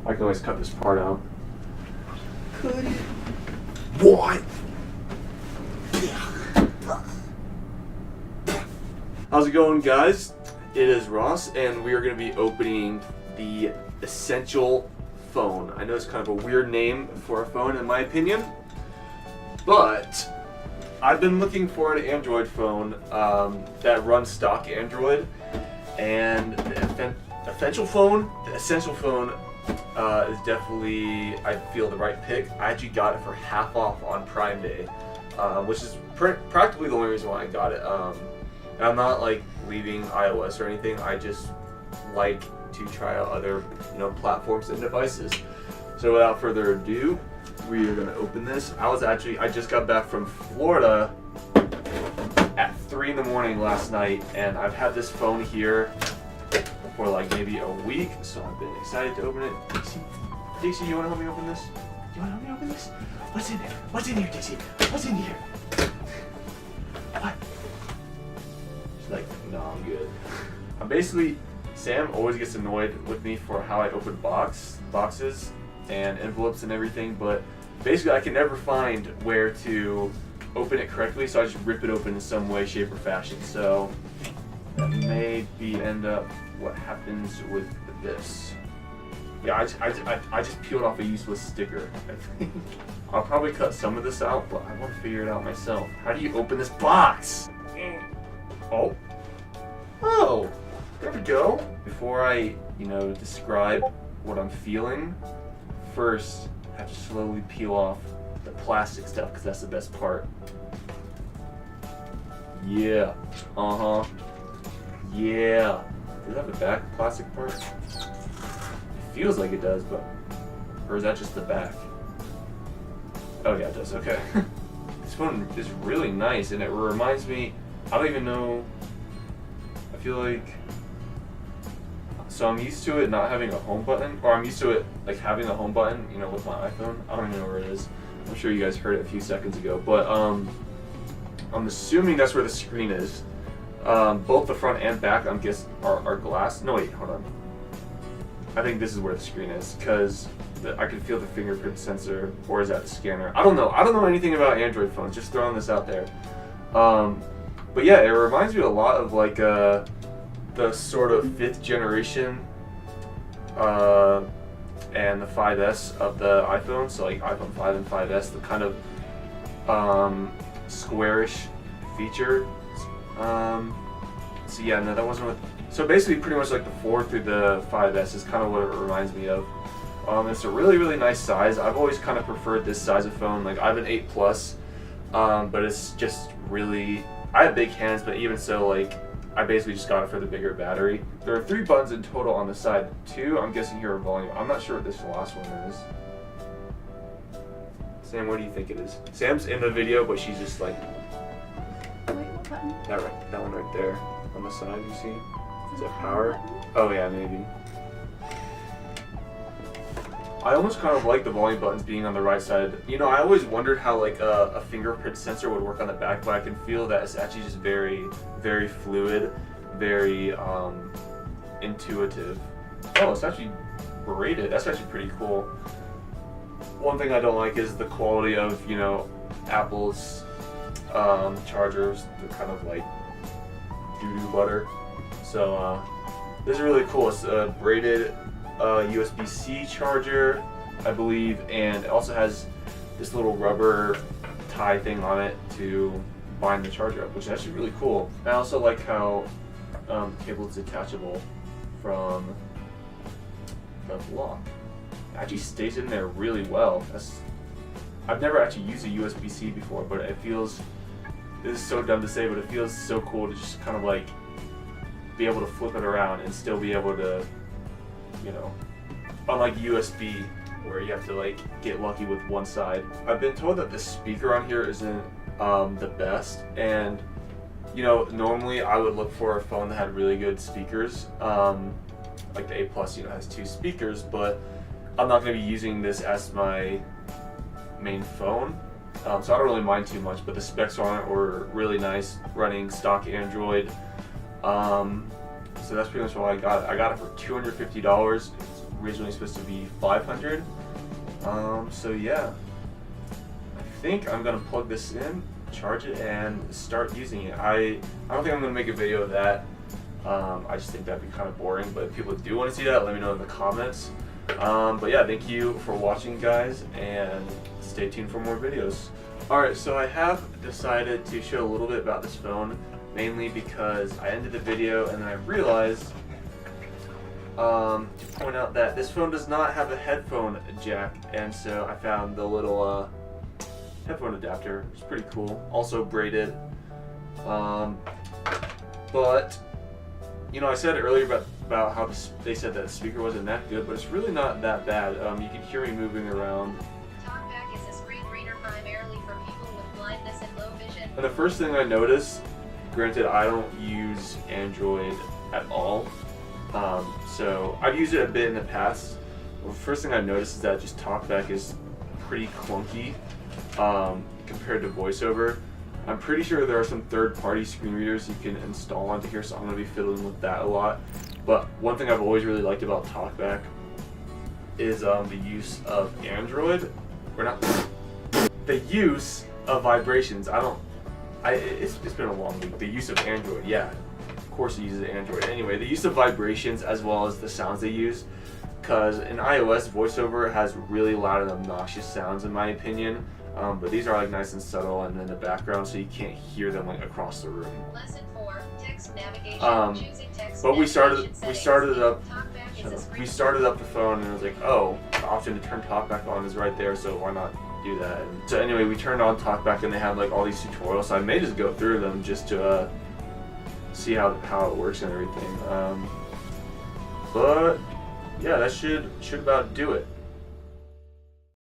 I can always cut this part out. Could you? What? How's it going, guys? It is Ross, and we are going to be opening the Essential phone. I know it's kind of a weird name for a phone, in my opinion, but I've been looking for an Android phone that runs stock Android, and the Essential phone is definitely, I feel, the right pick. I actually got it for half off on Prime Day, which is practically the only reason why I got it. And I'm not like leaving iOS or anything. I just like to try out other, platforms and devices. So without further ado, we are gonna open this. I just got back from Florida at 3 in the morning last night, and I've had this phone here for like maybe a week, so I've been excited to open it. Dixie, you wanna help me open this? You wanna help me open this? What's in there? What's in here, Dixie? What's in here? What? She's like, no, I'm good. Sam always gets annoyed with me for how I open boxes and envelopes and everything, but basically I can never find where to open it correctly, so I just rip it open in some way, shape, or fashion. So that may end up what happens with this. Yeah, I just peeled off a useless sticker, I think. I'll probably cut some of this out, but I want to figure it out myself. How do you open this box? Oh, there we go. Before I, describe what I'm feeling, first I have to slowly peel off the plastic stuff, because that's the best part. Yeah. Yeah. Does it have a back plastic part? It feels like it does, but... Or is that just the back? Oh yeah, it does, okay. This one is really nice, and it reminds me... I don't even know... I feel like... So I'm used to it not having a home button, or I'm used to it like having a home button, with my iPhone. I don't even know where it is. I'm sure you guys heard it a few seconds ago, but I'm assuming that's where the screen is. Both the front and back, I'm guessing, are glass. No, wait, hold on. I think this is where the screen is, because I can feel the fingerprint sensor, or is that the scanner? I don't know. I don't know anything about Android phones, just throwing this out there. But yeah, it reminds me a lot of like the sort of 5th generation and the 5S of the iPhone. So like iPhone 5 and 5S, the kind of squarish feature. So yeah, no, that wasn't what. So basically, pretty much like the 4 through the 5S is kind of what it reminds me of. It's a really, really nice size. I've always kind of preferred this size of phone. Like I have an 8 Plus, but it's just really. I have big hands, but even so, like I basically just got it for the bigger battery. There are 3 buttons in total on the side. 2, I'm guessing here, are volume. I'm not sure what this last one is. Sam, what do you think it is? Sam's in the video, but she's just like. Wait, what button? That one right there on the side, you see? Is that power? Oh yeah, maybe. I almost kind of like the volume buttons being on the right side. I always wondered how like a fingerprint sensor would work on the back, but I can feel that it's actually just very, very fluid, very intuitive. Oh, it's actually braided. That's actually pretty cool. One thing I don't like is the quality of, Apple's chargers. They're kind of like doo-doo butter. So this is really cool. It's a braided USB-C charger, I believe, and it also has this little rubber tie thing on it to bind the charger up, which is actually really cool. I also like how the cable is detachable from the block. It actually stays in there really well. I've never actually used a USB-C before, but it feels, this is so dumb to say, but it feels so cool to just kind of like be able to flip it around and still be able to, unlike USB where you have to like get lucky with one side. I've been told that the speaker on here isn't the best, and normally I would look for a phone that had really good speakers. Like the 8 Plus, has 2 speakers, but I'm not going to be using this as my main phone, so I don't really mind too much. But the specs on it were really nice, running stock Android. So that's pretty much why I got it. I got it for $250. It's originally supposed to be 500. So yeah, I think I'm gonna plug this in, charge it, and start using it. I don't think I'm gonna make a video of that. I just think that'd be kind of boring, but if people do want to see that, let me know in the comments. But yeah, thank you for watching, guys, and stay tuned for more videos. Alright, so I have decided to show a little bit about this phone, mainly because I ended the video and then I realized to point out that this phone does not have a headphone jack, and so I found the little headphone adapter. It's pretty cool. Also braided. But you know, I said earlier about how they said that the speaker wasn't that good, but it's really not that bad. You can hear me moving around. TalkBack is a screen reader primarily for people with blindness and low vision. And the first thing I noticed, granted I don't use Android at all, so I've used it a bit in the past. The first thing I noticed is that just TalkBack is pretty clunky compared to VoiceOver. I'm pretty sure there are some third-party screen readers you can install onto here, so I'm going to be fiddling with that a lot. But one thing I've always really liked about TalkBack is the use of Android, or not, the use of vibrations. It's been a long week. The use of Android, yeah, of course it uses Android. Anyway, the use of vibrations as well as the sounds they use, because in iOS, VoiceOver has really loud and obnoxious sounds in my opinion. But these are like nice and subtle and in the background, so you can't hear them like across the room. Lesson 4, text navigation. Choosing text But we started navigation settings. we started up the phone and it was like, oh, the option to turn TalkBack on is right there, so why not do that? And so anyway, we turned on TalkBack and they have like all these tutorials, so I may just go through them just to see how it works and everything. But yeah, that should about do it.